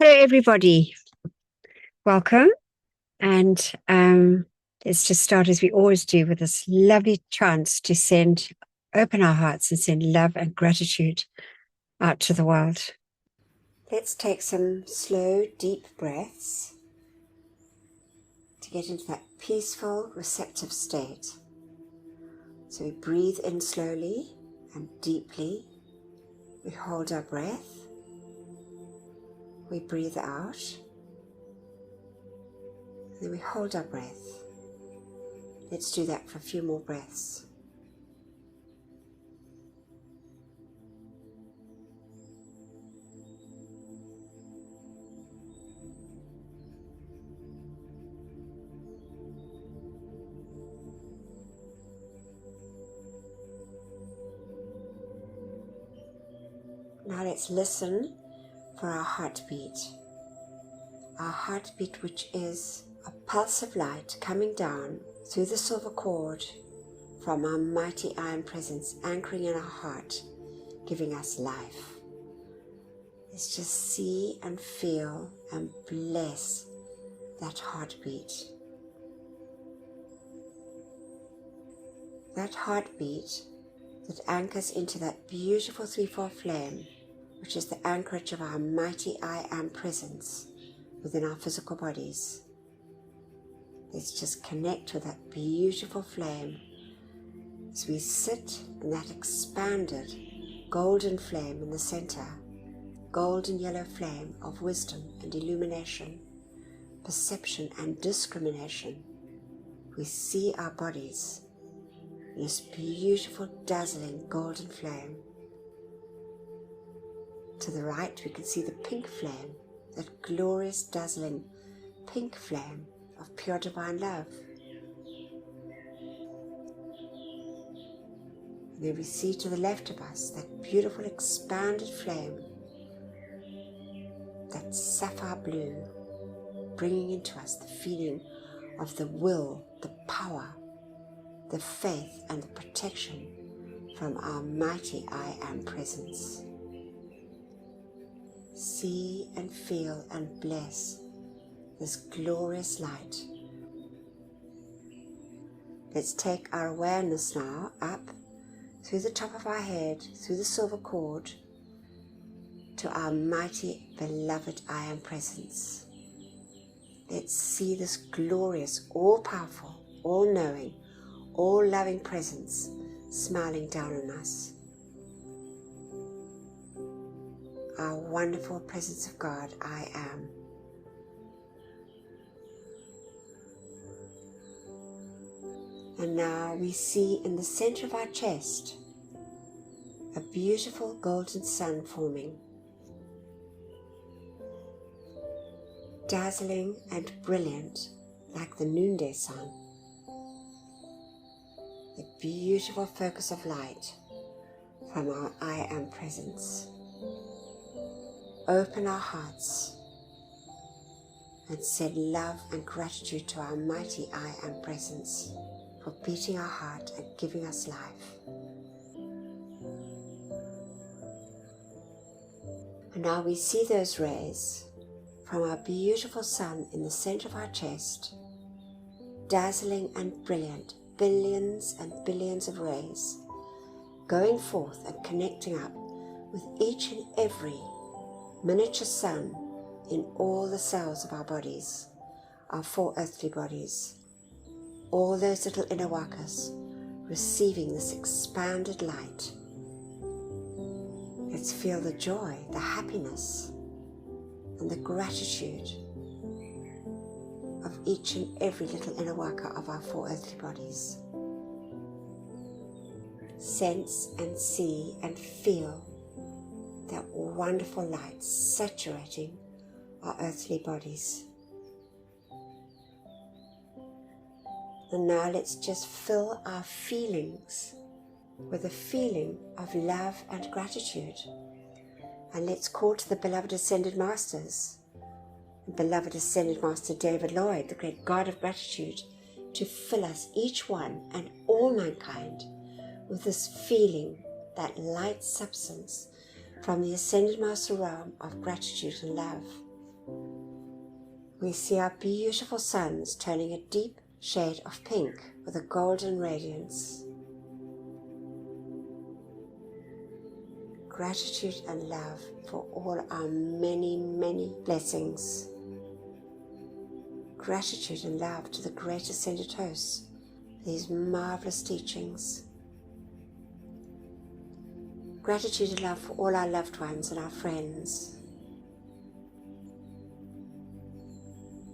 Hello, everybody. Welcome. And let's just start as we always do with this lovely chance to open our hearts and send love and gratitude out to the world. Let's take some slow, deep breaths to get into that peaceful, receptive state. So we breathe in slowly and deeply. We hold our breath. We breathe out. Then we hold our breath. Let's do that for a few more breaths. Now let's listen for our heartbeat. Our heartbeat, which is a pulse of light coming down through the silver cord from our mighty iron presence, anchoring in our heart, giving us life. Let's just see and feel and bless that heartbeat. That heartbeat that anchors into that beautiful threefold flame, which is the anchorage of our mighty I Am presence within our physical bodies. Let's just connect with that beautiful flame as we sit in that expanded golden flame in the center, golden yellow flame of wisdom and illumination, perception and discrimination. We see our bodies in this beautiful, dazzling golden flame. To the right, we can see the pink flame, that glorious, dazzling pink flame of pure divine love. And then we see to the left of us that beautiful, expanded flame, that sapphire blue, bringing into us the feeling of the will, the power, the faith and the protection from our mighty I Am presence. See and feel and bless this glorious light. Let's take our awareness now up through the top of our head, through the silver cord, to our mighty beloved I Am presence. Let's see this glorious, all-powerful, all-knowing, all-loving presence smiling down on us. Our wonderful presence of God, I Am. And now we see in the center of our chest a beautiful golden sun forming, dazzling and brilliant like the noonday sun. The beautiful focus of light from our I Am presence. Open our hearts and send love and gratitude to our mighty I Am presence for beating our heart and giving us life. And now we see those rays from our beautiful sun in the center of our chest, dazzling and brilliant, billions and billions of rays, going forth and connecting up with each and every miniature sun in all the cells of our bodies, our four earthly bodies, all those little inner wakas receiving this expanded light. Let's feel the joy, the happiness, and the gratitude of each and every little inner waka of our four earthly bodies. Sense and see and feel that wonderful light saturating our earthly bodies. And now let's just fill our feelings with a feeling of love and gratitude. And let's call to the beloved Ascended Masters, the beloved Ascended Master David Lloyd, the great God of gratitude, to fill us, each one and all mankind, with this feeling, that light substance from the Ascended Master realm of gratitude and love. We see our beautiful suns turning a deep shade of pink with a golden radiance. Gratitude and love for all our many, many blessings. Gratitude and love to the great ascended hosts for these marvelous teachings. Gratitude and love for all our loved ones and our friends.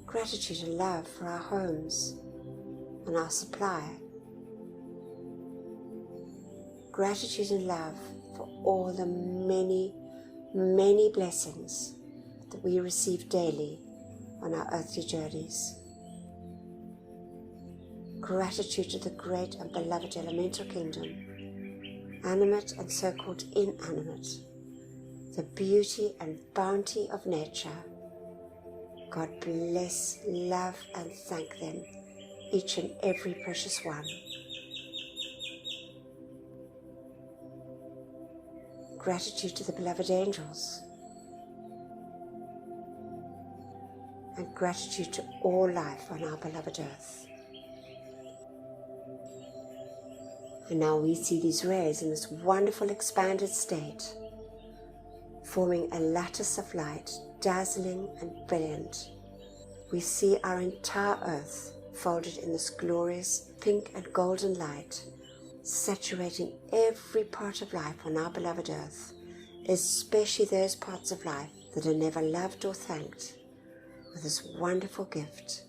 Gratitude and love for our homes and our supply. Gratitude and love for all the many, many blessings that we receive daily on our earthly journeys. Gratitude to the great and beloved elemental kingdom, animate and so-called inanimate, the beauty and bounty of nature. God bless, love and thank them, each and every precious one. Gratitude to the beloved angels, and gratitude to all life on our beloved earth. And now we see these rays in this wonderful expanded state, forming a lattice of light, dazzling and brilliant. We see our entire earth folded in this glorious pink and golden light, saturating every part of life on our beloved earth, especially those parts of life that are never loved or thanked, with this wonderful gift,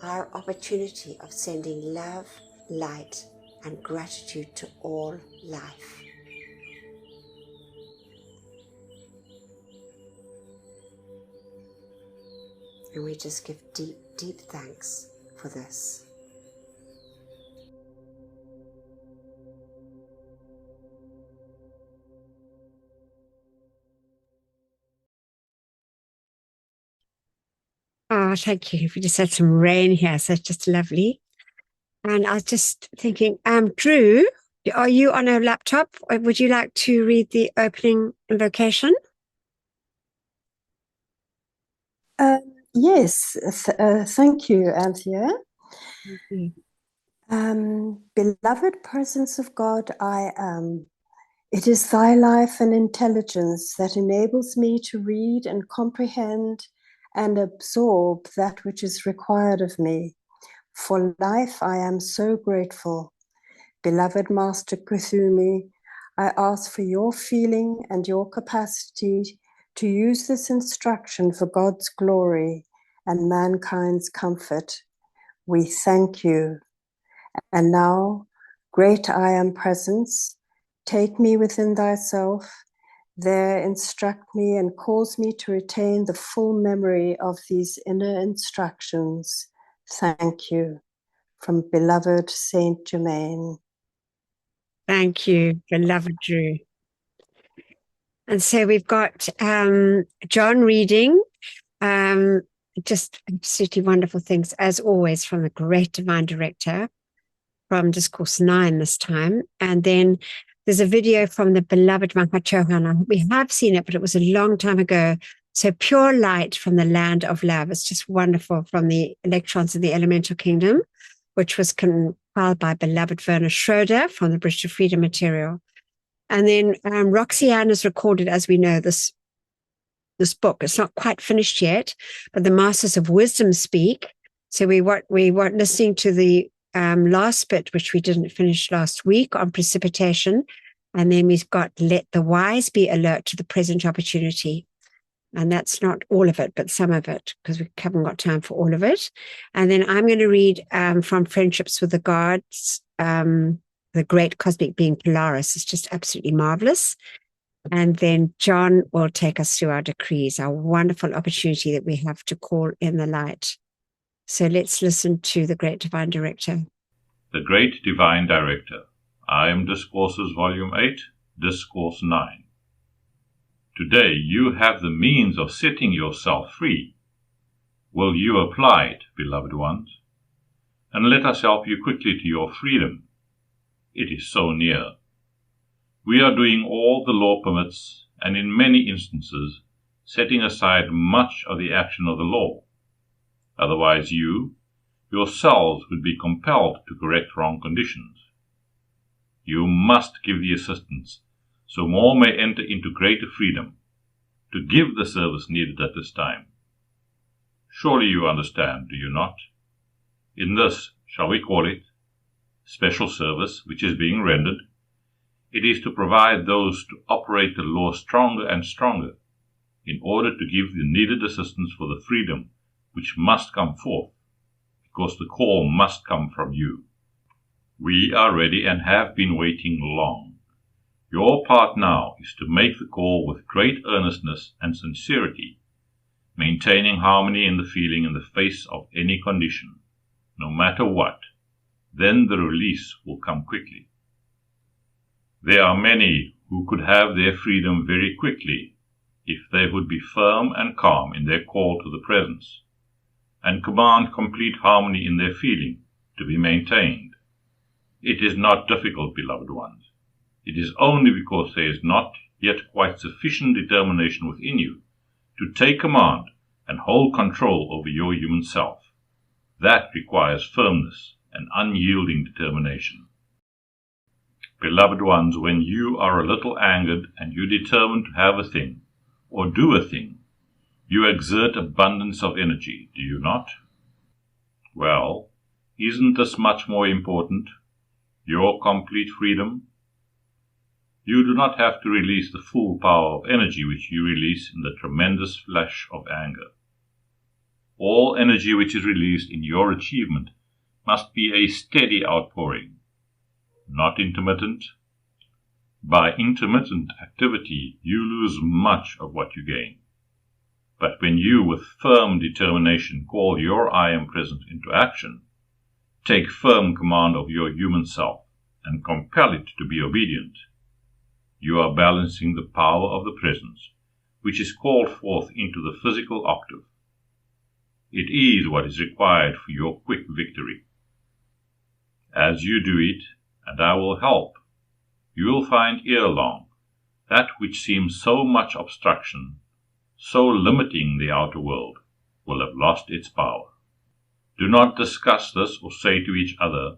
our opportunity of sending love, light, and gratitude to all life. And we just give deep, deep thanks for this. Oh, thank you. We just had some rain here, so it's just lovely. And I was just thinking, Drew, are you on a laptop? Or would you like to read the opening invocation? Yes, thank you, Anthea. Beloved presence of God, I am. It is thy life and intelligence that enables me to read and comprehend and absorb that which is required of me. For life, I am so grateful. Beloved Master Kuthumi, I ask for your feeling and your capacity to use this instruction for God's glory and mankind's comfort. We thank you. And now, great I am presence, take me within thyself, there instruct me and cause me to retain the full memory of these inner instructions. Thank you. From beloved Saint Germain. Thank you, beloved Drew. And so we've got John reading, just absolutely wonderful things, as always, from the great divine director from Discourse IX this time. And then there's a video from the beloved Mahachohan. We have seen it, but it was a long time ago. So pure light from the land of love. It's just wonderful, from the electrons of the elemental kingdom, which was compiled by beloved Werner Schroeder from the Bridge to Freedom material. And then Roxanne has recorded, as we know, this book. It's not quite finished yet, but the Masters of Wisdom speak. So we weren't listening to the last bit, which we didn't finish last week, on precipitation. And then we've got let the wise be alert to the present opportunity. And that's not all of it, but some of it, because we haven't got time for all of it. And then I'm going to read from Friendships with the Gods, the great cosmic being Polaris. Is just absolutely marvelous. And then John will take us through our decrees, our wonderful opportunity that we have to call in the light. So let's listen to the great divine director. The great divine director. I am Discourses Volume 8, Discourse 9. Today you have the means of setting yourself free. Will you apply it, beloved ones? And let us help you quickly to your freedom. It is so near. We are doing all the law permits, and in many instances, setting aside much of the action of the law. Otherwise you, yourselves, would be compelled to correct wrong conditions. You must give the assistance, so more may enter into greater freedom, to give the service needed at this time. Surely you understand, do you not? In this, shall we call it, special service which is being rendered, it is to provide those to operate the law stronger and stronger, in order to give the needed assistance for the freedom which must come forth, because the call must come from you. We are ready and have been waiting long. Your part now is to make the call with great earnestness and sincerity, maintaining harmony in the feeling in the face of any condition, no matter what. Then the release will come quickly. There are many who could have their freedom very quickly if they would be firm and calm in their call to the presence, and command complete harmony in their feeling to be maintained. It is not difficult, beloved ones. It is only because there is not yet quite sufficient determination within you to take command and hold control over your human self. That requires firmness and unyielding determination. Beloved ones, when you are a little angered and you determine to have a thing, or do a thing, you exert abundance of energy, do you not? Well, isn't this much more important? Your complete freedom? You do not have to release the full power of energy which you release in the tremendous flash of anger. All energy which is released in your achievement must be a steady outpouring, not intermittent. By intermittent activity you lose much of what you gain. But when you with firm determination call your I am present into action, take firm command of your human self, and compel it to be obedient, you are balancing the power of the presence, which is called forth into the physical octave. It is what is required for your quick victory. As you do it, and I will help, you will find ere long that which seems so much obstruction, so limiting the outer world, will have lost its power. Do not discuss this or say to each other,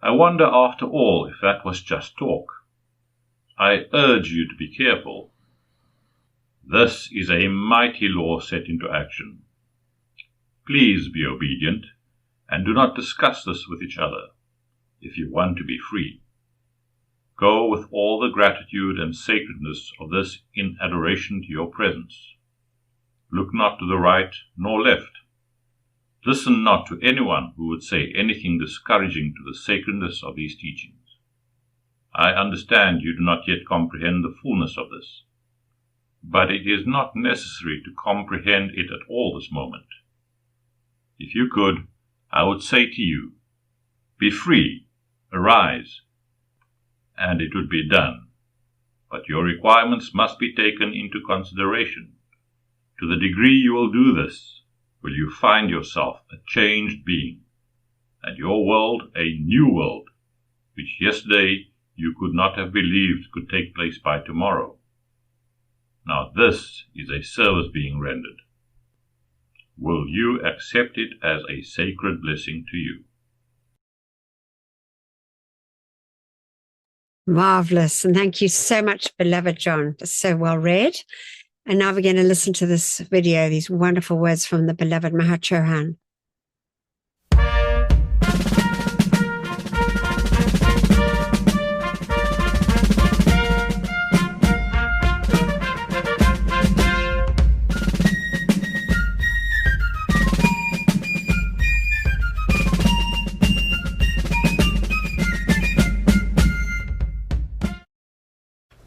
I wonder after all if that was just talk. I urge you to be careful. This is a mighty law set into action. Please be obedient, and do not discuss this with each other, if you want to be free. Go with all the gratitude and sacredness of this in adoration to your presence. Look not to the right nor left. Listen not to anyone who would say anything discouraging to the sacredness of these teachings. I understand you do not yet comprehend the fullness of this, but it is not necessary to comprehend it at all this moment. If you could, I would say to you, be free, arise, and it would be done. But your requirements must be taken into consideration. To the degree you will do this, will you find yourself a changed being, and your world a new world, which yesterday you could not have believed could take place by tomorrow. Now this is a service being rendered. Will you accept it as a sacred blessing to you? Marvelous. And thank you so much, beloved John. It's so well read. And now we're going to listen to this video, these wonderful words from the beloved Mahachohan.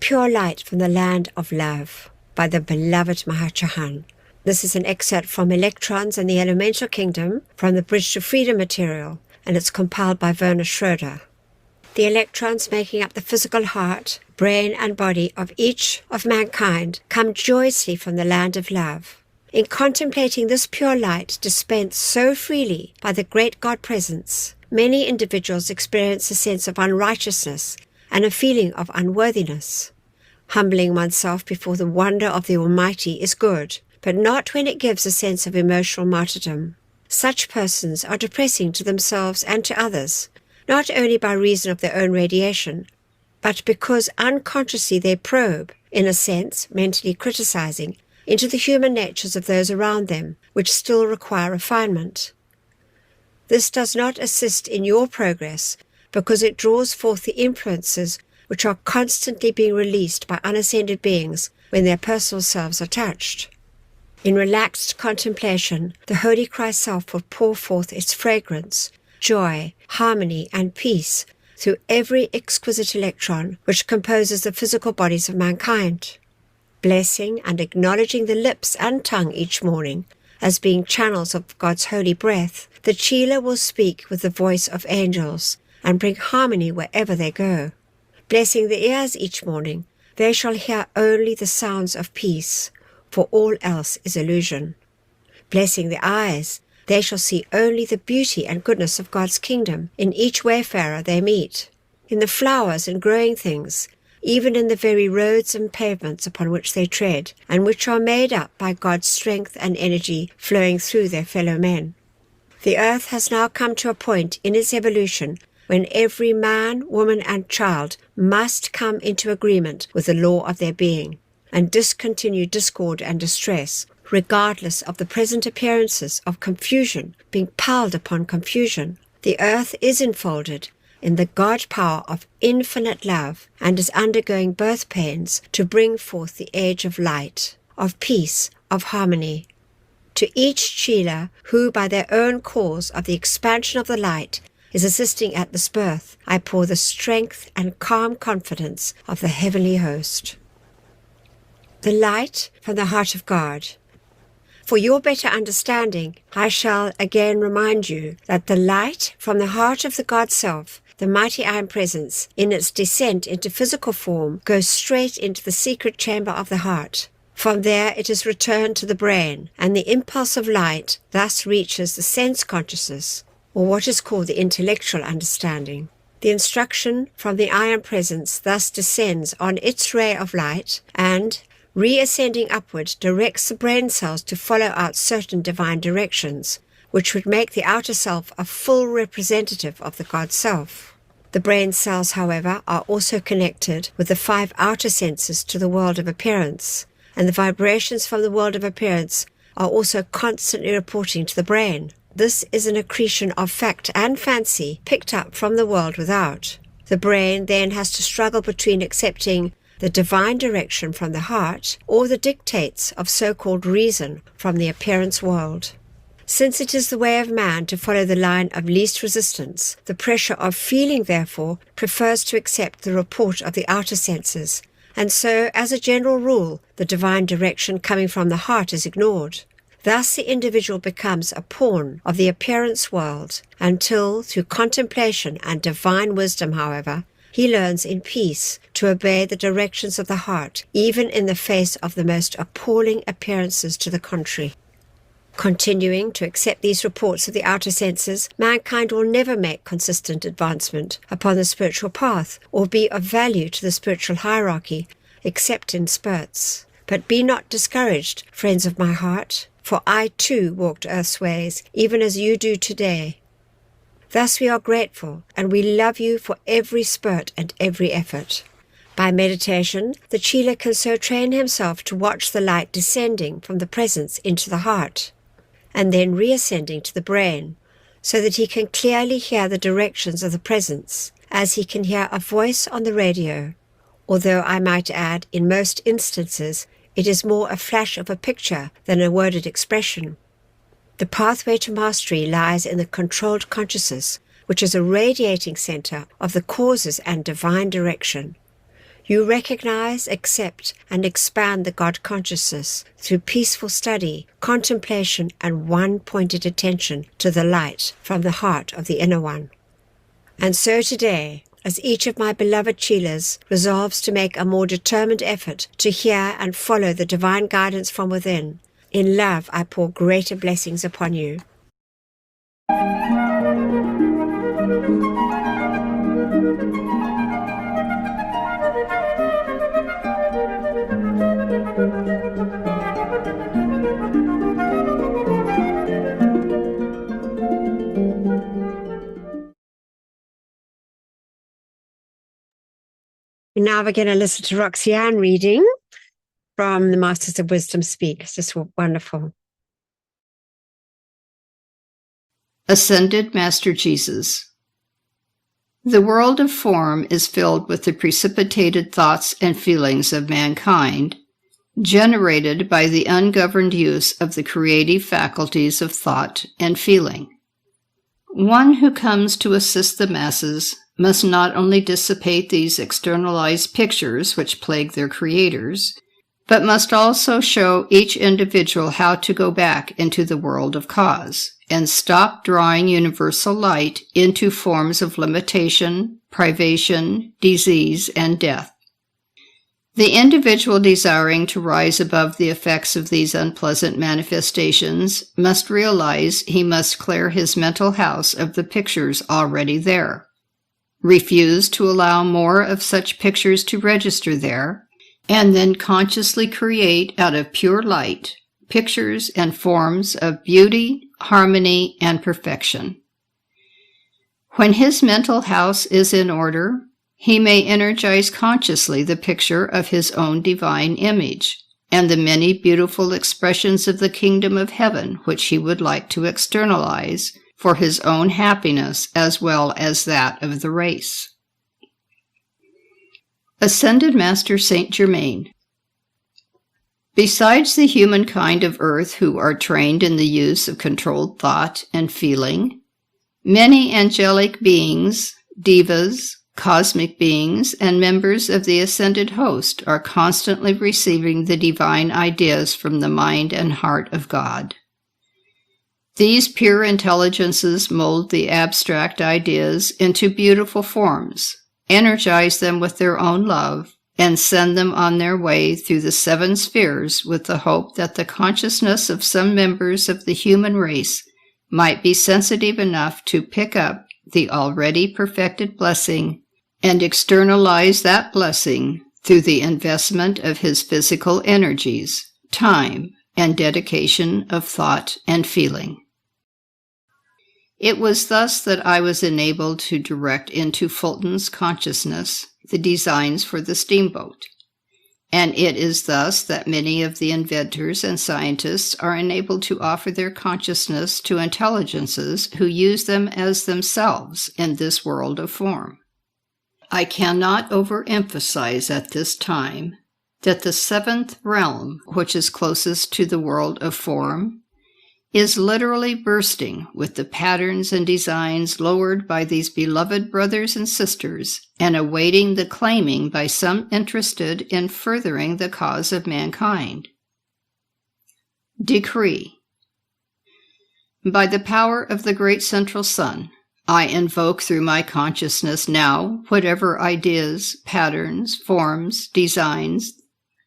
Pure Light from the Land of Love by the beloved Mahachohan. This is an excerpt from Electrons and the Elemental Kingdom from the Bridge to Freedom material, and it's compiled by Werner Schroeder. The electrons making up the physical heart, brain and body of each of mankind come joyously from the land of love. In contemplating this pure light dispensed so freely by the great God presence, many individuals experience a sense of unrighteousness and a feeling of unworthiness. Humbling oneself before the wonder of the Almighty is good, but not when it gives a sense of emotional martyrdom. such persons are depressing to themselves and to others, not only by reason of their own radiation, but because unconsciously they probe, in a sense, mentally criticizing, into the human natures of those around them, which still require refinement. This does not assist in your progress because it draws forth the influences which are constantly being released by unascended beings when their personal selves are touched. In relaxed contemplation, the Holy Christ Self will pour forth its fragrance, joy, harmony, and peace through every exquisite electron which composes the physical bodies of mankind. Blessing and acknowledging the lips and tongue each morning as being channels of God's holy breath, the Chela will speak with the voice of angels and bring harmony wherever they go. Blessing the ears each morning, they shall hear only the sounds of peace, for all else is illusion. Blessing the eyes, they shall see only the beauty and goodness of God's kingdom in each wayfarer they meet, in the flowers and growing things, even in the very roads and pavements upon which they tread, and which are made up by God's strength and energy flowing through their fellow men. The earth has now come to a point in its evolution when every man, woman, and child must come into agreement with the law of their being, and discontinue discord and distress, regardless of the present appearances of confusion being piled upon confusion. The earth is enfolded in the God power of infinite love and is undergoing birth pains to bring forth the age of light, of peace, of harmony. To each Chela who, by their own cause of the expansion of the light, is assisting at this birth, I pour the strength and calm confidence of the heavenly host. The light from the heart of God. For your better understanding, I shall again remind you that the light from the heart of the God Self, the mighty I Am Presence, in its descent into physical form, goes straight into the secret chamber of the heart. From there it is returned to the brain, and the impulse of light thus reaches the sense consciousness, or what is called the intellectual understanding. The instruction from the I Am Presence thus descends on its ray of light and, reascending upward, directs the brain cells to follow out certain divine directions, which would make the outer self a full representative of the God Self. The brain cells, however, are also connected with the 5 outer senses to the world of appearance, and the vibrations from the world of appearance are also constantly reporting to the brain. This is an accretion of fact and fancy picked up from the world without. The brain then has to struggle between accepting the divine direction from the heart or the dictates of so-called reason from the appearance world. Since it is the way of man to follow the line of least resistance, the pressure of feeling, therefore, prefers to accept the report of the outer senses, and so, as a general rule, the divine direction coming from the heart is ignored. Thus the individual becomes a pawn of the appearance world until, through contemplation and divine wisdom, however, he learns in peace to obey the directions of the heart, even in the face of the most appalling appearances to the contrary. Continuing to accept these reports of the outer senses, mankind will never make consistent advancement upon the spiritual path or be of value to the spiritual hierarchy, except in spurts. But be not discouraged, friends of my heart, for I too walked earth's ways, even as you do today. Thus we are grateful, and we love you for every spurt and every effort. By meditation, the Chela can so train himself to watch the light descending from the presence into the heart, and then reascending to the brain, so that he can clearly hear the directions of the presence, as he can hear a voice on the radio, although I might add, in most instances, it is more a flash of a picture than a worded expression. The pathway to mastery lies in the controlled consciousness, which is a radiating center of the causes and divine direction. You recognize, accept, and expand the God consciousness through peaceful study, contemplation, and one-pointed attention to the light from the heart of the Inner One. And so today, as each of my beloved Chelas resolves to make a more determined effort to hear and follow the divine guidance from within, in love I pour greater blessings upon you. now we're going to listen to Roxanne reading from the Masters of Wisdom Speak. It's just wonderful. Ascended Master Jesus. The world of form is filled with the precipitated thoughts and feelings of mankind, generated by the ungoverned use of the creative faculties of thought and feeling. One who comes to assist the masses must not only dissipate these externalized pictures which plague their creators, but must also show each individual how to go back into the world of cause and stop drawing universal light into forms of limitation, privation, disease, and death. The individual desiring to rise above the effects of these unpleasant manifestations must realize he must clear his mental house of the pictures already there, refuse to allow more of such pictures to register there, and then consciously create out of pure light pictures and forms of beauty, harmony, and perfection. When his mental house is in order, he may energize consciously the picture of his own divine image and the many beautiful expressions of the kingdom of heaven which he would like to externalize for his own happiness as well as that of the race. Ascended Master Saint Germain. Besides the humankind of earth who are trained in the use of controlled thought and feeling, many angelic beings, devas, cosmic beings, and members of the ascended host are constantly receiving the divine ideas from the mind and heart of God. These pure intelligences mold the abstract ideas into beautiful forms, energize them with their own love, and send them on their way through the 7 spheres with the hope that the consciousness of some members of the human race might be sensitive enough to pick up the already perfected blessing and externalize that blessing through the investment of his physical energies, time, and dedication of thought and feeling. It was thus that I was enabled to direct into Fulton's consciousness the designs for the steamboat, and it is thus that many of the inventors and scientists are enabled to offer their consciousness to intelligences who use them as themselves in this world of form. I cannot overemphasize at this time that the 7th realm, which is closest to the world of form, is literally bursting with the patterns and designs lowered by these beloved brothers and sisters and awaiting the claiming by some interested in furthering the cause of mankind. Decree. By the power of the great central sun, I invoke through my consciousness now whatever ideas, patterns, forms, designs,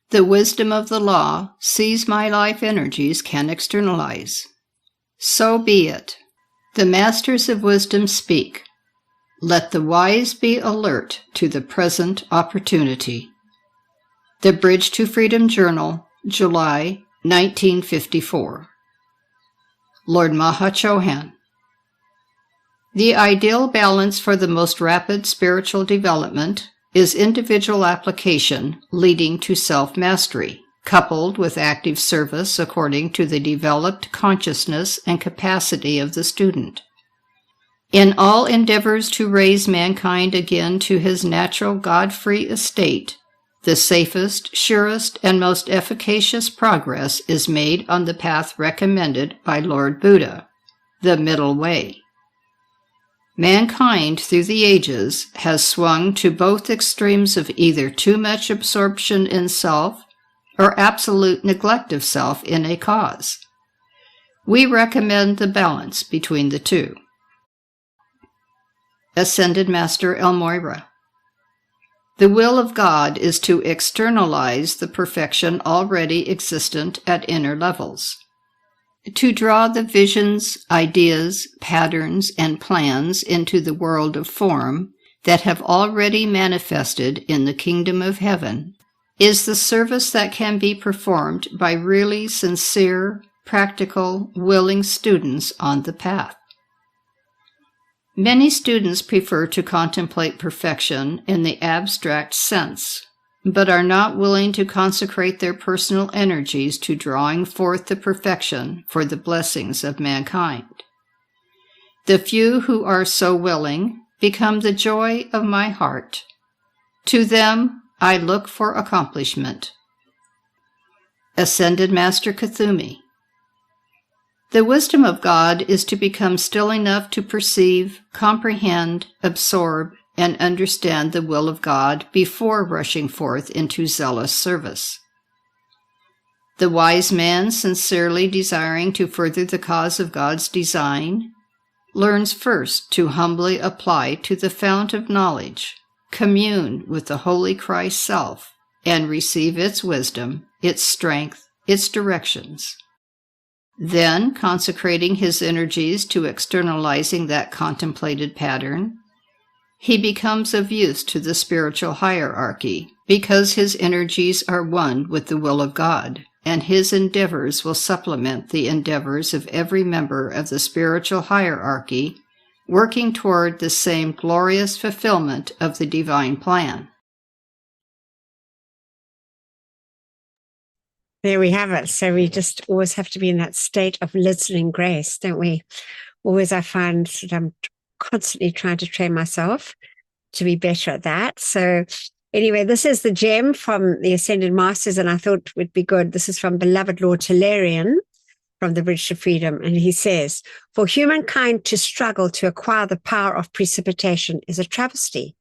the wisdom of the law sees my life energies can externalize. So be it. The Masters of Wisdom speak. Let the wise be alert to the present opportunity. The Bridge to Freedom Journal, July 1954. Lord Maha Chohan. The ideal balance for the most rapid spiritual development is individual application leading to self-mastery, coupled with active service according to the developed consciousness and capacity of the student. In all endeavors to raise mankind again to his natural God-free estate, the safest, surest, and most efficacious progress is made on the path recommended by Lord Buddha, the middle way. Mankind through the ages has swung to both extremes of either too much absorption in self or absolute neglect of self in a cause. We recommend the balance between the two. Ascended Master Elmoira. The will of God is to externalize the perfection already existent at inner levels, to draw the visions, ideas, patterns, and plans into the world of form that have already manifested in the kingdom of heaven is the service that can be performed by really sincere, practical, willing students on the path. Many students prefer to contemplate perfection in the abstract sense, but are not willing to consecrate their personal energies to drawing forth the perfection for the blessings of mankind. The few who are so willing become the joy of my heart. To them I look for accomplishment. Ascended Master Kuthumi. The wisdom of God is to become still enough to perceive, comprehend, absorb, and understand the will of God before rushing forth into zealous service. The wise man, sincerely desiring to further the cause of God's design, learns first to humbly apply to the fount of knowledge, commune with the Holy Christ Self, and receive its wisdom, its strength, its directions. Then, consecrating his energies to externalizing that contemplated pattern, he becomes of use to the spiritual hierarchy because his energies are one with the will of God, and his endeavors will supplement the endeavors of every member of the spiritual hierarchy, working toward the same glorious fulfillment of the divine plan. There we have it. So we just always have to be in that state of listening grace, don't we? Always I find that I'm constantly trying to train myself to be better at that. So anyway, this is the gem from the Ascended Masters, and I thought it would be good. This is from beloved Lord Polaris from the Bridge to Freedom. And he says, for humankind to struggle to acquire the power of precipitation is a travesty.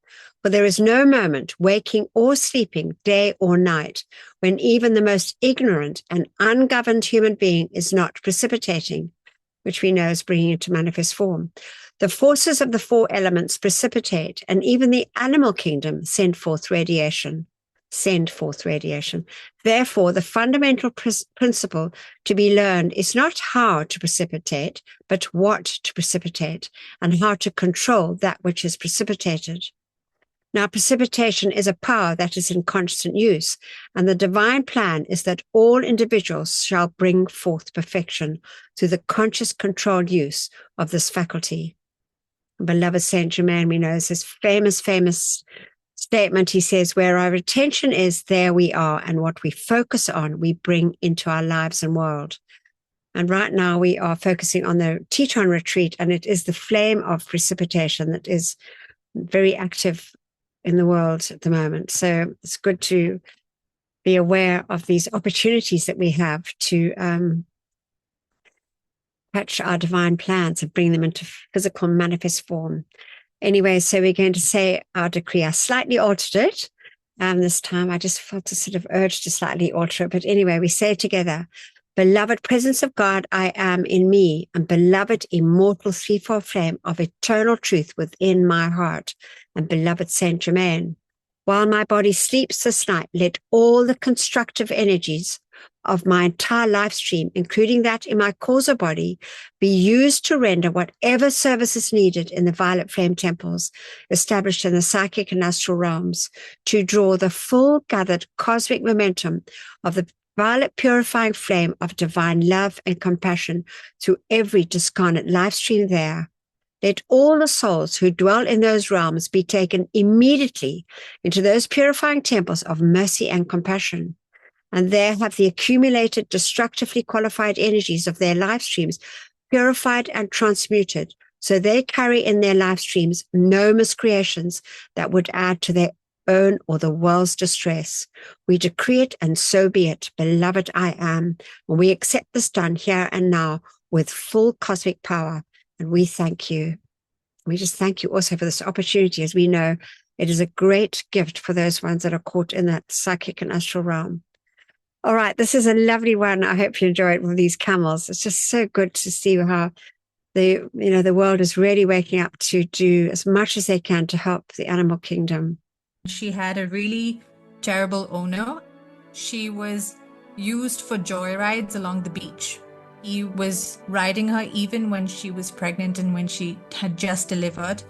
For there is no moment, waking or sleeping, day or night, when even the most ignorant and ungoverned human being is not precipitating, which we know is bringing into manifest form. The forces of the four elements precipitate, and even the animal kingdom send forth radiation. Therefore, the fundamental principle to be learned is not how to precipitate, but what to precipitate, and how to control that which is precipitated. Now, precipitation is a power that is in constant use, and the divine plan is that all individuals shall bring forth perfection through the conscious controlled use of this faculty. Beloved Saint Germain, we know, is his famous statement. He says, where our attention is, there we are, and what we focus on, we bring into our lives and world. And right now we are focusing on the Teton retreat, and it is the flame of precipitation that is very active in the world at the moment. So it's good to be aware of these opportunities that we have to catch our divine plans and bring them into physical manifest form. Anyway, so we're going to say our decree. I slightly altered it this time. I just felt a sort of urge to slightly alter it. But anyway, we say it together. Beloved presence of God, I am in me, and beloved immortal threefold flame of eternal truth within my heart, and beloved Saint Germain, while my body sleeps this night, let all the constructive energies of my entire life stream, including that in my causal body, be used to render whatever service is needed in the violet flame temples established in the psychic and astral realms to draw the full gathered cosmic momentum of the violet purifying flame of divine love and compassion through every discarnate life stream there. Let all the souls who dwell in those realms be taken immediately into those purifying temples of mercy and compassion, and there have the accumulated destructively qualified energies of their life streams purified and transmuted, so they carry in their life streams no miscreations that would add to their own or the world's distress. We decree it, and so be it. Beloved, I am. And we accept this done here and now with full cosmic power. And we thank you. We just thank you also for this opportunity, as we know it is a great gift for those ones that are caught in that psychic and astral realm. All right, this is a lovely one. I hope you enjoy it with these camels. It's just so good to see how the world is really waking up to do as much as they can to help the animal kingdom. She had a really terrible owner. She was used for joyrides along the beach. He was riding her even when she was pregnant and when she had just delivered.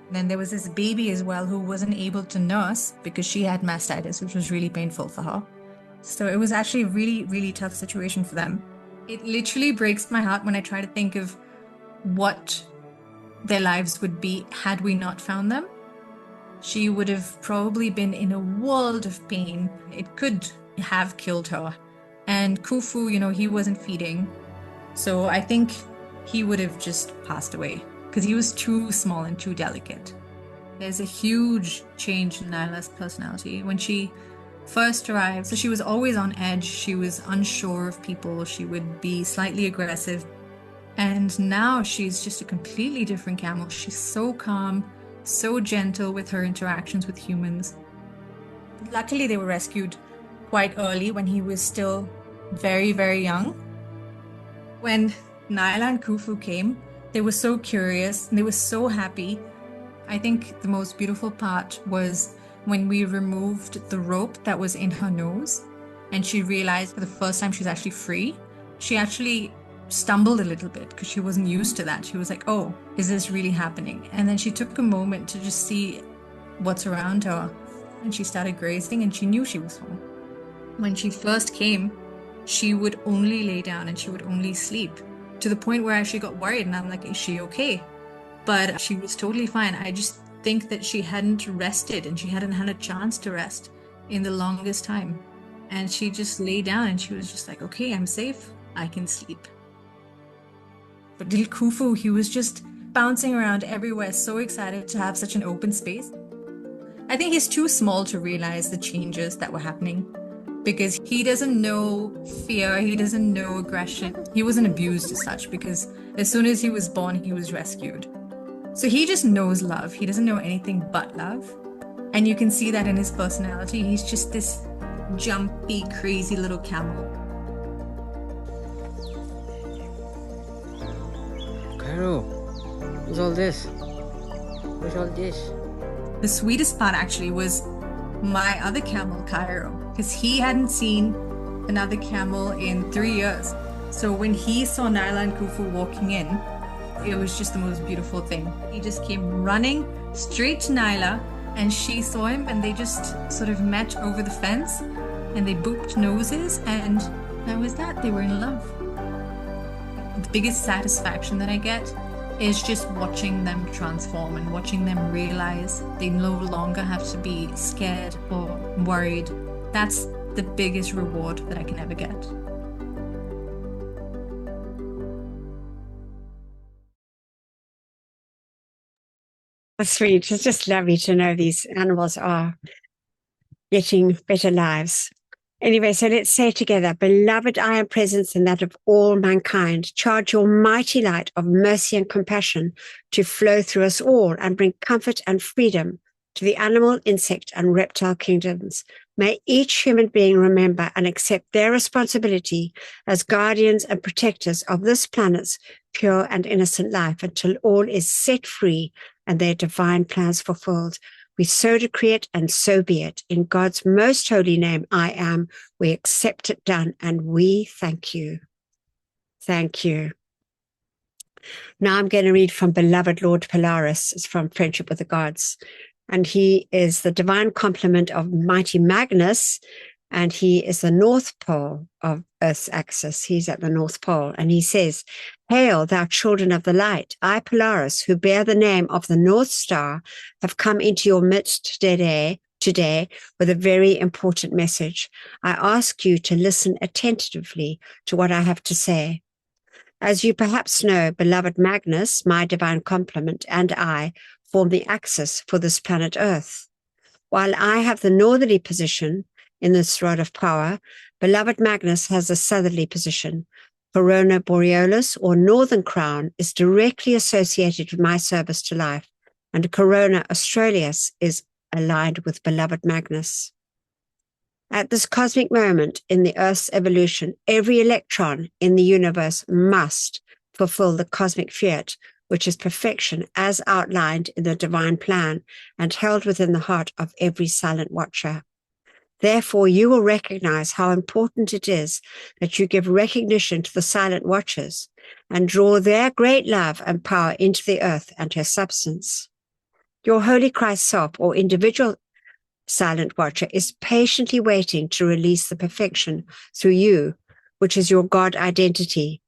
Then there was this baby as well who wasn't able to nurse because she had mastitis, which was really painful for her. So it was actually a really, really tough situation for them. It literally breaks my heart when I try to think of what their lives would be had we not found them. She would have probably been in a world of pain. It could have killed her. And Khufu, he wasn't feeding. So I think he would have just passed away because he was too small and too delicate. There's a huge change in Nyla's personality. When she first arrived, so she was always on edge. She was unsure of people. She would be slightly aggressive. And now she's just a completely different camel. She's so calm, so gentle with her interactions with humans. Luckily, they were rescued quite early when he was still very, very young. When Nyla and Khufu came, they were so curious and they were so happy. I think the most beautiful part was when we removed the rope that was in her nose and she realized for the first time she's actually free. She actually stumbled a little bit because she wasn't used to that. She was like, oh, is this really happening? And then she took a moment to just see what's around her. And she started grazing and she knew she was home. When she first came, she would only lay down and she would only sleep, to the point where I actually got worried and I'm like, is she okay? But she was totally fine. I just think that she hadn't rested and she hadn't had a chance to rest in the longest time. And she just lay down and she was just like, okay, I'm safe. I can sleep. But little Khufu, he was just bouncing around everywhere, so excited to have such an open space. I think he's too small to realize the changes that were happening because he doesn't know fear, he doesn't know aggression. He wasn't abused as such because as soon as he was born, he was rescued. So he just knows love. He doesn't know anything but love. And you can see that in his personality. He's just this jumpy, crazy little camel. Cairo, what's all this? What's all this? The sweetest part actually was my other camel, Cairo, because he hadn't seen another camel in 3 years. So when he saw Nyla and Khufu walking in, it was just the most beautiful thing. He just came running straight to Nyla and she saw him and they just sort of met over the fence and they booped noses and that was that. They were in love. The biggest satisfaction that I get is just watching them transform and watching them realize they no longer have to be scared or worried. That's the biggest reward that I can ever get. That's sweet. It's just lovely to know these animals are getting better lives. Anyway, so let's say together, beloved, I am presence and that of all mankind. Charge your mighty light of mercy and compassion to flow through us all and bring comfort and freedom to the animal, insect, and reptile kingdoms. May each human being remember and accept their responsibility as guardians and protectors of this planet's pure and innocent life until all is set free and their divine plans fulfilled. We so decree it, and so be it. In God's most holy name, I am. We accept it done, and we thank you. Thank you. Now I'm going to read from beloved Lord Polaris. It's from Friendship with the Gods. And he is the divine complement of mighty Magnus, and he is the North Pole of Earth's axis. He's at the North Pole, and he says, Hail, thou children of the light. I, Polaris, who bear the name of the North Star, have come into your midst today with a very important message. I ask you to listen attentively to what I have to say. As you perhaps know, beloved Magnus, my divine complement, and I form the axis for this planet Earth. While I have the northerly position in this rod of power, beloved Magnus has a southerly position. Corona Borealis, or Northern Crown, is directly associated with my service to life, and Corona Australis is aligned with beloved Magnus. At this cosmic moment in the Earth's evolution, every electron in the universe must fulfill the cosmic fiat, which is perfection as outlined in the divine plan and held within the heart of every silent watcher. Therefore, you will recognize how important it is that you give recognition to the silent watchers and draw their great love and power into the earth and her substance. Your Holy Christ self, or individual silent watcher, is patiently waiting to release the perfection through you, which is your God identity.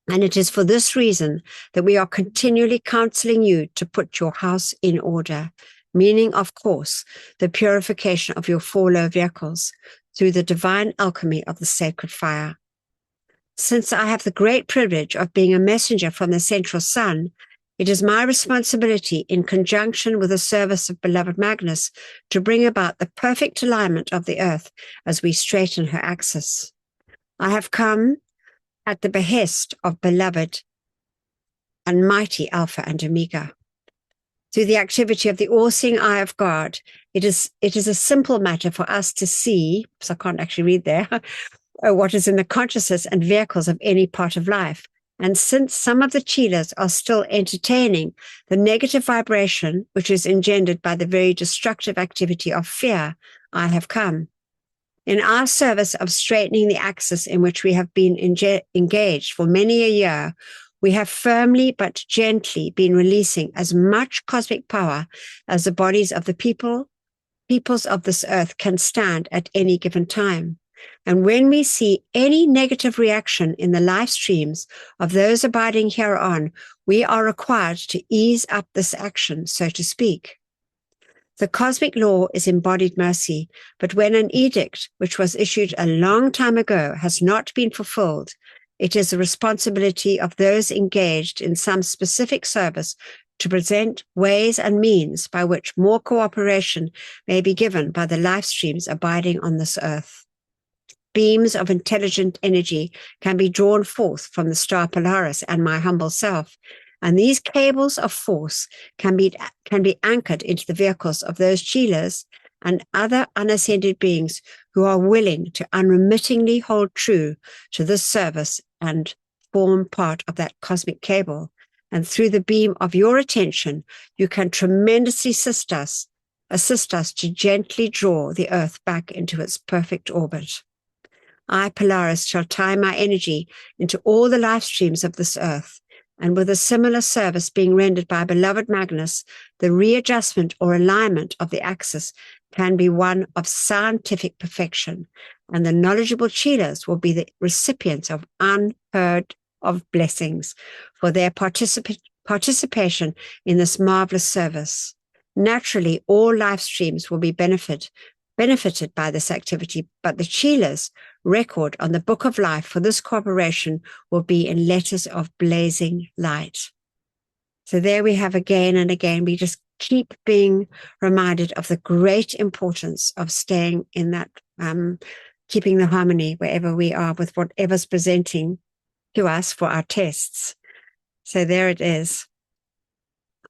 And it is for this reason that we are continually counseling you to put your house in order, meaning, of course, the purification of your four low vehicles through the divine alchemy of the sacred fire. Since I have the great privilege of being a messenger from the central sun, it is my responsibility, in conjunction with the service of beloved Magnus, to bring about the perfect alignment of the earth as we straighten her axis. I have come at the behest of beloved and mighty Alpha and Omega. Through the activity of the all-seeing eye of God, it is a simple matter for us to see, so I can't actually read there, what is in the consciousness and vehicles of any part of life. And since some of the Chelas are still entertaining the negative vibration which is engendered by the very destructive activity of fear, I have come. In our service of straightening the axis in which we have been engaged for many a year, we have firmly but gently been releasing as much cosmic power as the bodies of the peoples of this earth can stand at any given time. And when we see any negative reaction in the live streams of those abiding hereon, we are required to ease up this action, so to speak. The cosmic law is embodied mercy, but when an edict, which was issued a long time ago, has not been fulfilled, it is the responsibility of those engaged in some specific service to present ways and means by which more cooperation may be given by the life streams abiding on this earth. Beams of intelligent energy can be drawn forth from the star Polaris and my humble self, and these cables of force can be anchored into the vehicles of those Chelas and other unascended beings who are willing to unremittingly hold true to this service and form part of that cosmic cable. And through the beam of your attention, you can tremendously assist us to gently draw the earth back into its perfect orbit. I, Polaris, shall tie my energy into all the life streams of this earth, and with a similar service being rendered by beloved Magnus, the readjustment or alignment of the axis can be one of scientific perfection, and the knowledgeable Chelas will be the recipients of unheard of blessings for their participation in this marvelous service. Naturally, all life streams will be benefited by this activity, but the Chelas' record on the book of life for this corporation will be in letters of blazing light. So there we have again and again, we just keep being reminded of the great importance of staying in that, keeping the harmony wherever we are with whatever's presenting to us for our tests. So there it is.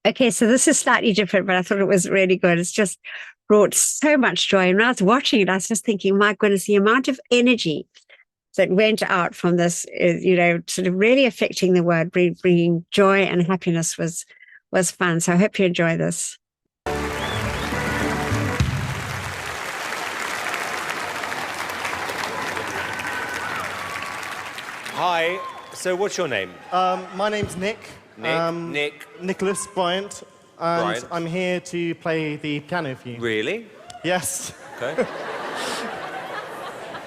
Okay, so this is slightly different, but I thought it was really good. It's just brought so much joy. And when I was watching it, I was just thinking, my goodness, the amount of energy that went out from this, sort of really affecting the world, bringing joy and happiness was fun. So I hope you enjoy this. Hi, so what's your name? My name's Nick. Nicholas Bryant. And Bryant. I'm here to play the piano for you. Really? Yes. Okay.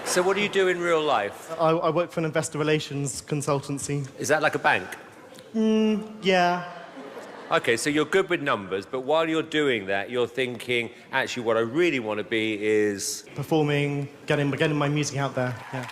So what do you do in real life? I work for an investor relations consultancy. Is that like a bank? Yeah. Okay, so you're good with numbers, but while you're doing that, you're thinking, actually, what I really want to be is... Performing, getting my music out there, yeah.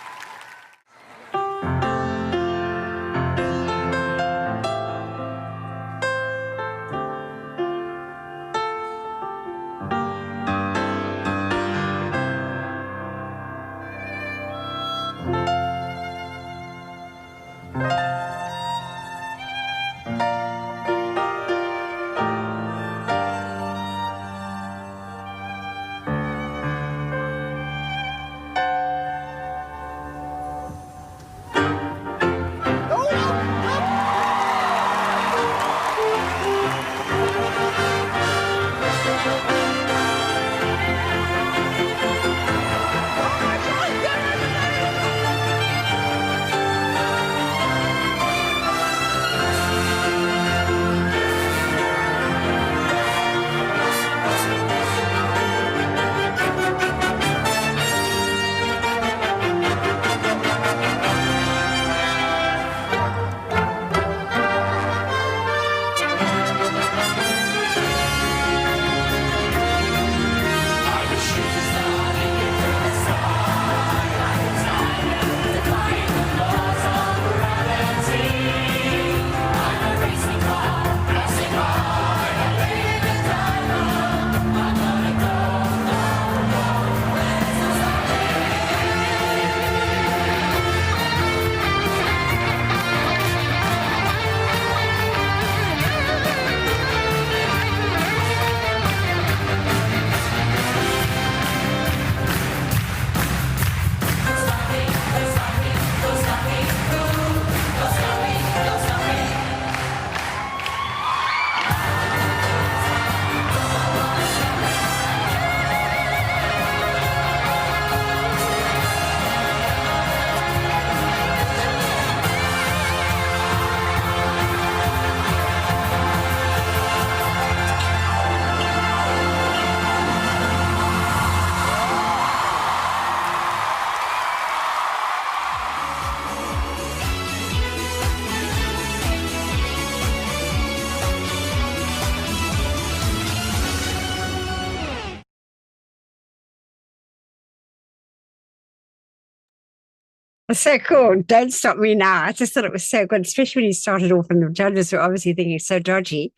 So cool. Don't stop me now. I just thought it was so good, especially when you started off and the judges were obviously thinking it's so dodgy.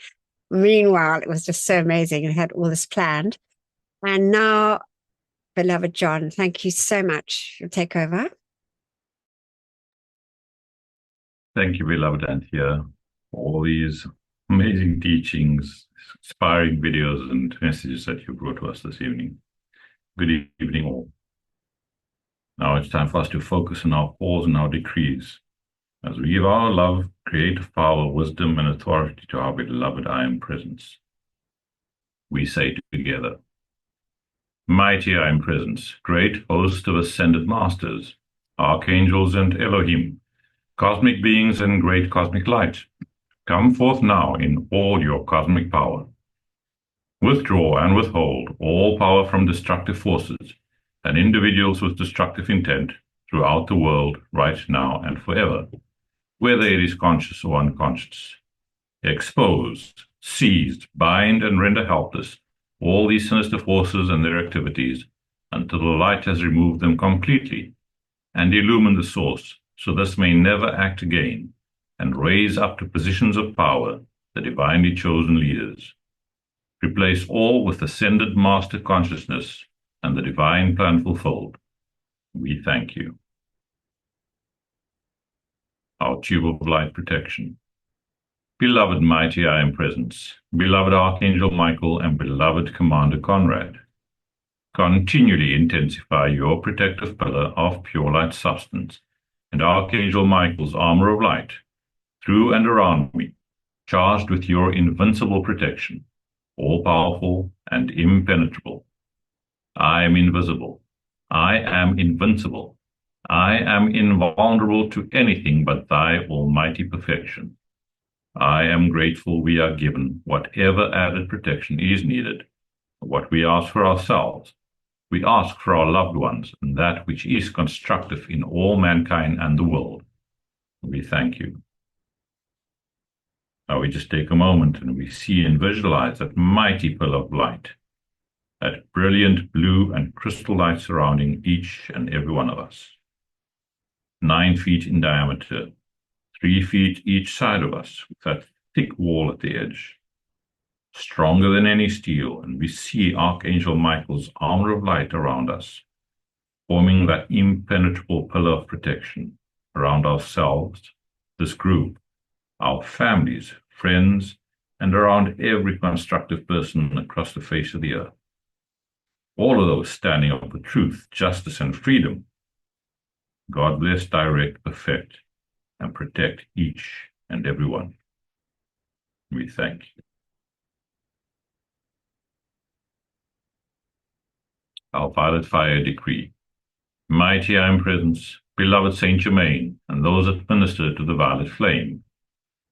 Meanwhile, it was just so amazing and had all this planned. And now, beloved John, thank you so much. You'll take over. Thank you, beloved Anthea, for all these amazing teachings, inspiring videos, and messages that you brought to us this evening. Good evening, all. Now it's time for us to focus on our calls and our decrees, as we give our love, creative power, wisdom, and authority to our beloved I Am Presence. We say together, Mighty I Am Presence, great host of ascended masters, archangels and Elohim, cosmic beings and great cosmic light, come forth now in all your cosmic power. Withdraw and withhold all power from destructive forces and individuals with destructive intent throughout the world right now and forever, whether it is conscious or unconscious. Expose, seize, bind, and render helpless all these sinister forces and their activities until the light has removed them completely, and illumine the source, so this may never act again, and raise up to positions of power the divinely chosen leaders. Replace all with ascended master consciousness and the divine plan fulfilled. We thank you. Our tube of light protection. Beloved mighty I Am Presence, beloved Archangel Michael, and beloved Commander Conrad, continually intensify your protective pillar of pure light substance and Archangel Michael's armor of light through and around me, charged with your invincible protection, all-powerful and impenetrable. I am invisible. I am invincible. I am invulnerable to anything but thy almighty perfection. I am grateful we are given whatever added protection is needed, what we ask for ourselves. We ask for our loved ones and that which is constructive in all mankind and the world. We thank you. Now we just take a moment and we see and visualize that mighty pillar of light, that brilliant blue and crystal light surrounding each and every one of us. 9 feet in diameter, 3 feet each side of us, with that thick wall at the edge. Stronger than any steel, and we see Archangel Michael's armor of light around us, forming that impenetrable pillar of protection around ourselves, this group, our families, friends, and around every constructive person across the face of the earth. All of those standing up for truth, justice, and freedom. God bless, direct, perfect, and protect each and every one. We thank you. Our violet fire decree. Mighty I Am Presence, beloved Saint Germain, and those that minister to the violet flame,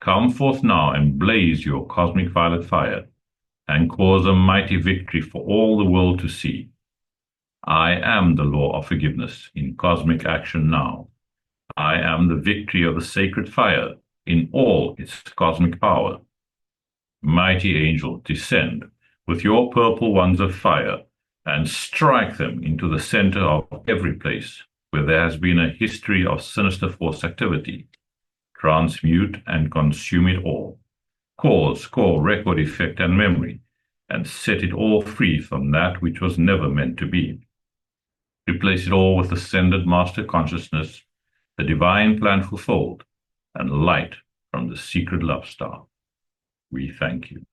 come forth now and blaze your cosmic violet fire, and cause a mighty victory for all the world to see. I am the law of forgiveness in cosmic action now. I am the victory of the sacred fire in all its cosmic power. Mighty angel, descend with your purple wands of fire and strike them into the center of every place where there has been a history of sinister force activity. Transmute and consume it all. Cause, record, effect, and memory, and set it all free from that which was never meant to be. Replace it all with ascended master consciousness, the divine plan fulfilled, and light from the secret love star. We thank you.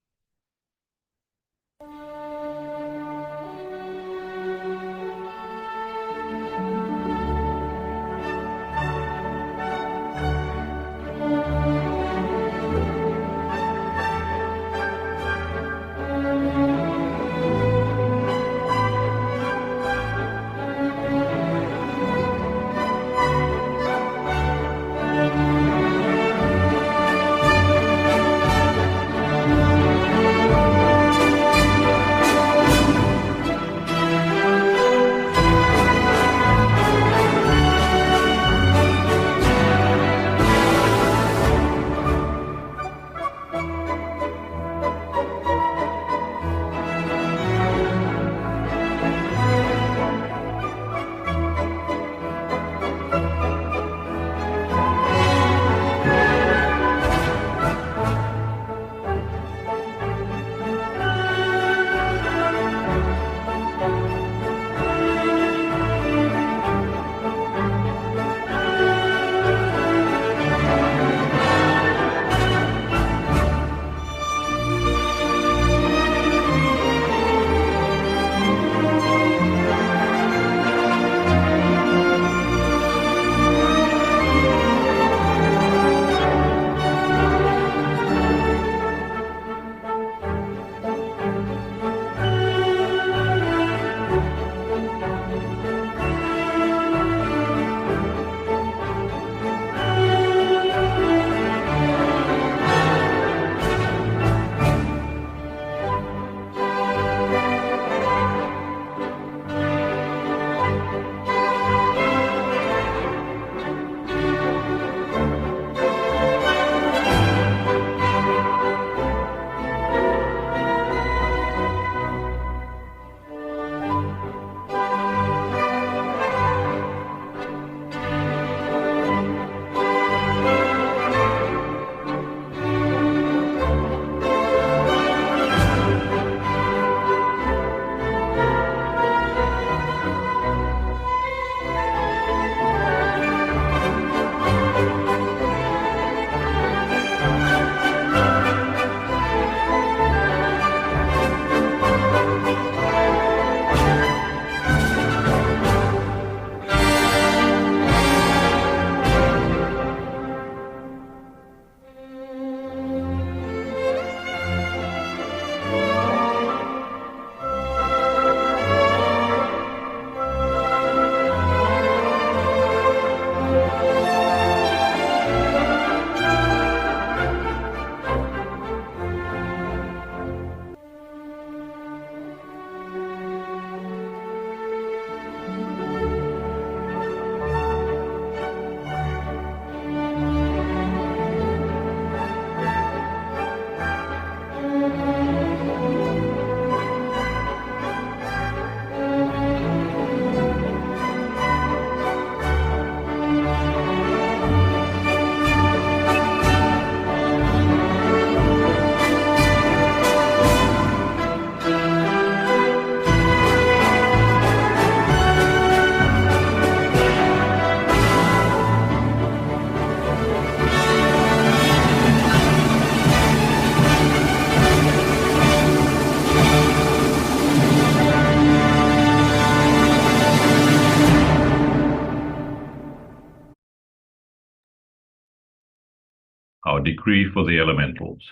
Our decree for the elementals.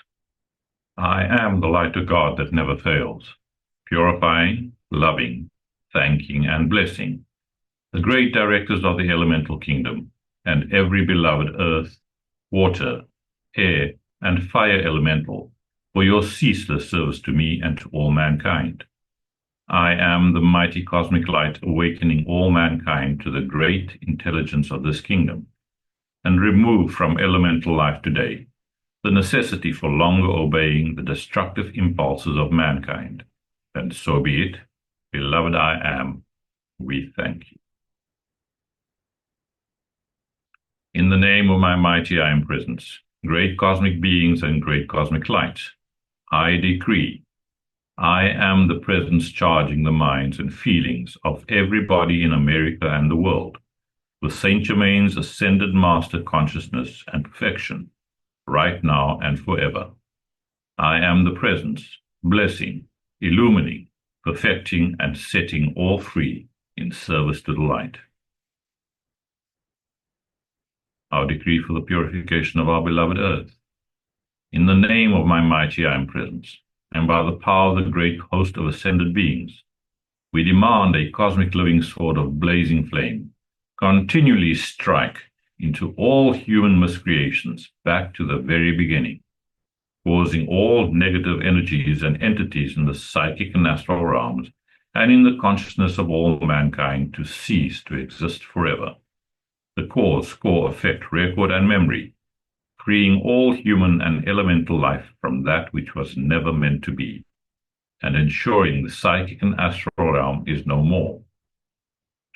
I am the light of God that never fails, purifying, loving, thanking, and blessing the great directors of the elemental kingdom and every beloved earth, water, air, and fire elemental for your ceaseless service to me and to all mankind. I am the mighty cosmic light awakening all mankind to the great intelligence of this kingdom, and remove from elemental life today the necessity for longer obeying the destructive impulses of mankind. And so be it, beloved I am, we thank you. In the name of my mighty I am presence, great cosmic beings and great cosmic lights, I decree, I am the presence charging the minds and feelings of everybody in America and the world with Saint Germain's ascended master consciousness and perfection, right now and forever. I am the presence, blessing, illumining, perfecting, and setting all free in service to the light. Our decree for the purification of our beloved earth. In the name of my mighty I am presence, and by the power of the great host of ascended beings, we demand a cosmic living sword of blazing flame, continually strike into all human miscreations back to the very beginning, causing all negative energies and entities in the psychic and astral realms and in the consciousness of all mankind to cease to exist forever. The cause, score, effect, record, and memory, freeing all human and elemental life from that which was never meant to be, and ensuring the psychic and astral realm is no more.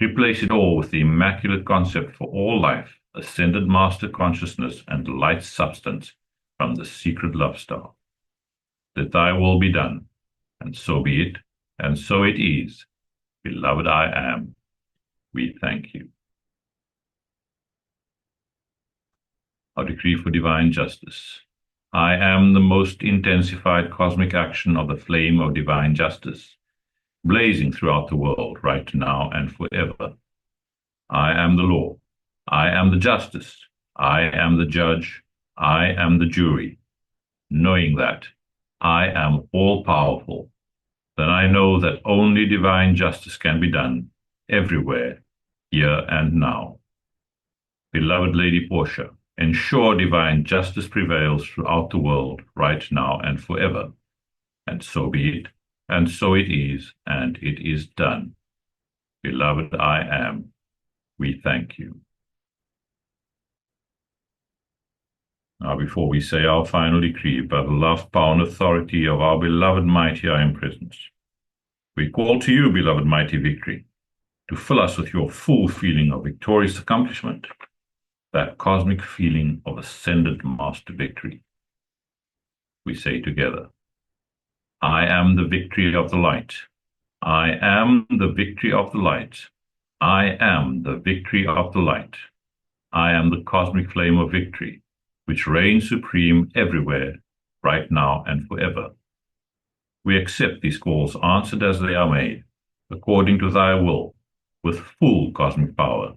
Replace it all with the immaculate concept for all life, ascended master consciousness and light substance from the secret love star. That thy will be done, and so be it, and so it is. Beloved I am, we thank you. Our decree for divine justice. I am the most intensified cosmic action of the flame of divine justice, blazing throughout the world right now and forever. I am the law. I am the justice. I am the judge. I am the jury. Knowing that I am all-powerful, then I know that only divine justice can be done everywhere, here and now. Beloved Lady Portia, ensure divine justice prevails throughout the world right now and forever. And so be it, and so it is, and it is done. Beloved I am, we thank you. Now, before we say our final decree, by the love, power, and authority of our beloved mighty I am presence, we call to you, beloved mighty victory, to fill us with your full feeling of victorious accomplishment, that cosmic feeling of ascended master victory. We say together, I am the victory of the light. I am the victory of the light. I am the victory of the light. I am the cosmic flame of victory, which reigns supreme everywhere, right now and forever. We accept these calls answered as they are made, according to thy will, with full cosmic power,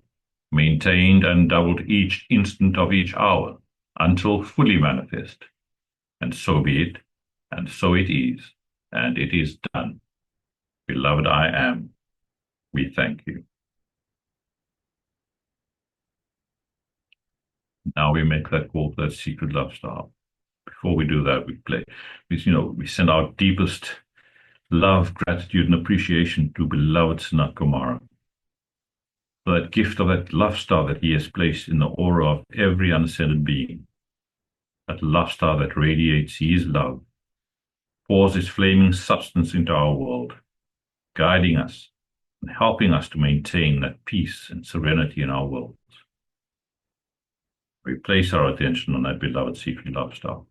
maintained and doubled each instant of each hour, until fully manifest. And so be it, and so it is, and it is done. Beloved I am, we thank you. Now we make that call to that secret love star. Before we do that, we send our deepest love, gratitude, and appreciation to beloved Sanat Kumara, for that gift of that love star that he has placed in the aura of every unascended being. That love star that radiates his love, pours its flaming substance into our world, guiding us and helping us to maintain that peace and serenity in our world. We place our attention on that beloved secret love star,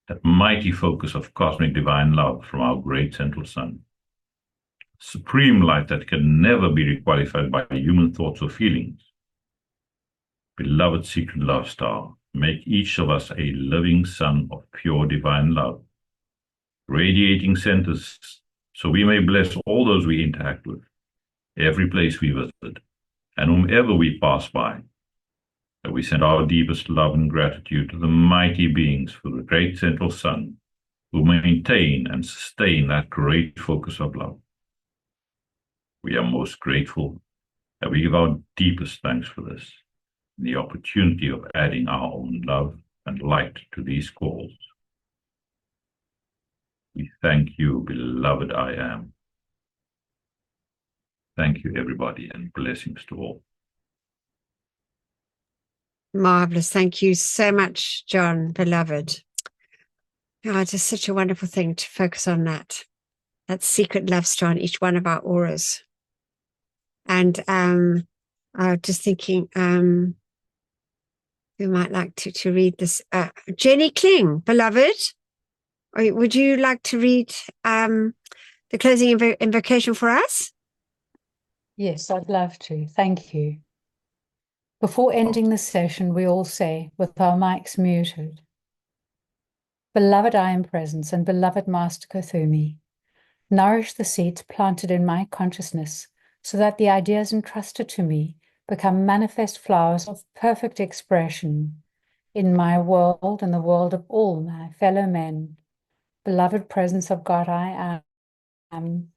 that mighty focus of cosmic divine love from our great central sun. Supreme light that can never be requalified by human thoughts or feelings. Beloved secret love star, make each of us a living sun of pure divine love, radiating centers so we may bless all those we interact with, every place we visit, and whomever we pass by. that we send our deepest love and gratitude to the mighty beings for the great central sun, who maintain and sustain that great focus of love. We are most grateful that we give our deepest thanks for this, and the opportunity of adding our own love and light to these calls. We thank you, beloved I Am. Thank you, everybody, and blessings to all. Marvelous. Thank you so much, John, beloved. Oh, it's just such a wonderful thing to focus on that secret love star in each one of our auras. And I was just thinking, who might like to read this? Jenny Kling, beloved, would you like to read the closing invocation for us? Yes, I'd love to. Thank you. Before ending the session, we all say, with our mics muted, Beloved I Am Presence and beloved Master Kuthumi, nourish the seeds planted in my consciousness so that the ideas entrusted to me become manifest flowers of perfect expression in my world and the world of all my fellow men. Beloved Presence of God I Am,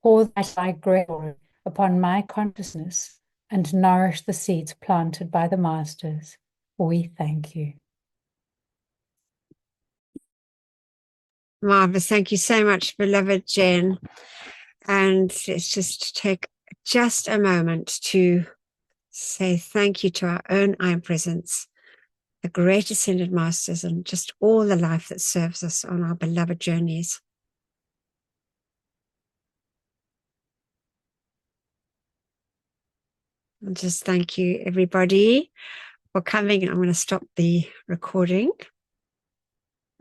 pour thy glory upon my consciousness and nourish the seeds planted by the Masters. We thank you. Marvelous. Thank you so much, beloved Jen. And let's just take just a moment to say thank you to our own I Am Presence, the great ascended masters, and just all the life that serves us on our beloved journeys. And just thank you, everybody, for coming. I'm going to stop the recording.